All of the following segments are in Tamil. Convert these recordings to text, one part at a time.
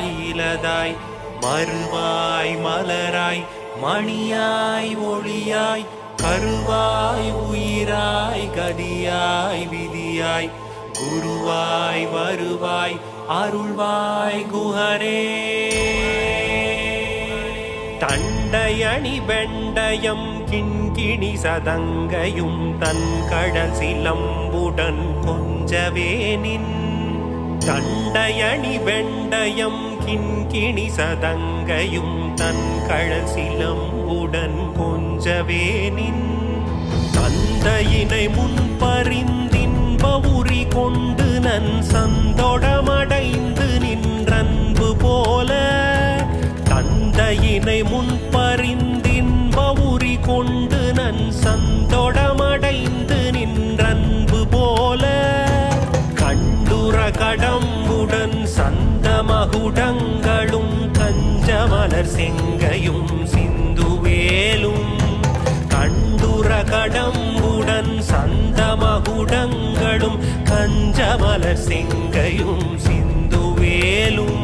இலதாய் மறுவாய் மலராய் மணியாய் ஒளியாய் கருவாய் உயிராய் கதியாய் விதியாய் குருவாய் வருவாய் அருள்வாய் குஹரே. தண்டையணி வெண்டயம் கிண்கிணி சதங்கையும் தன் கடல் சிலம்புடன் கொஞ்சவே நின். தண்டையணி வெண்டயம் கிண்கிணி சதங்கையும் தன் கடல் சிலம்புடன் கொஞ்சவே நின். தந்தையினை முன்பறிந்தின்ப உரி கொண்டு நன் சந்தொடமடைந்து நின்றன்பு போல. தந்தையினை முன்பறிந்தின்ப உரி கொண்டு நன் சந்தொடமடைந்து நின்றன்பு போல. கண்டுர கடம்புடன் சந்த மகுடங்களும் கஞ்சமலர் செங்கையும் சிந்துவேலும். கண்டுர கடம்புடன் சந்த மகுடங்களும் கஞ்சமலர் செங்கையும் சிந்துவேலும்.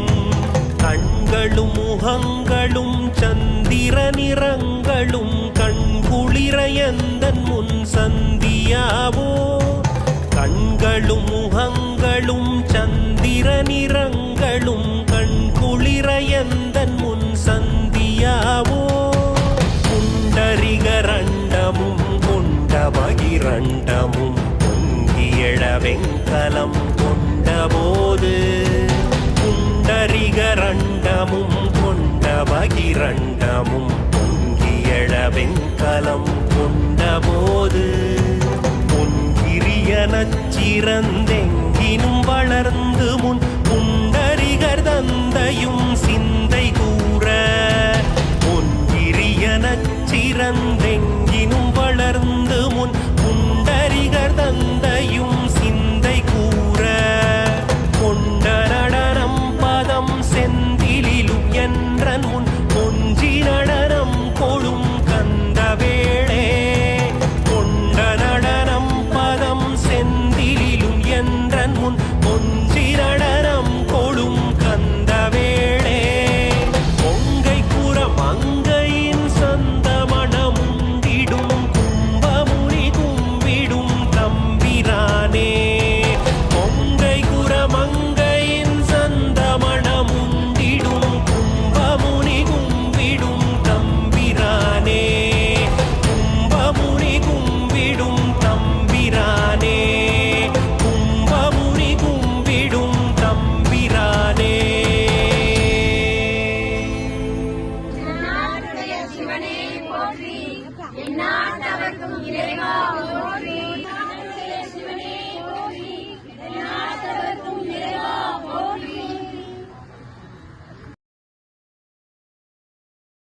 கண்களும் முகங்களும் சந்திர நிறங்களும் கண்குளிரையந்தன் முன் சந்தியாவோ. கண்களும் முகங்களும் சந்திர நிறங்களும் கண்குளிரையந்தன் முன் சந்தியாவோ. புண்டரிகரண்டமும் கொண்ட பகிரண்டமும் பொங்கியழ வெங்கலம் கொண்டபோது. புண்டரிகரண்டமும் கொண்ட பகிரண்டமும் பொங்கியழ வெங்கலம் கொண்டபோது. பொன்கிரியனச் சிறந்தெங்கினும் வளர்ந்து முன்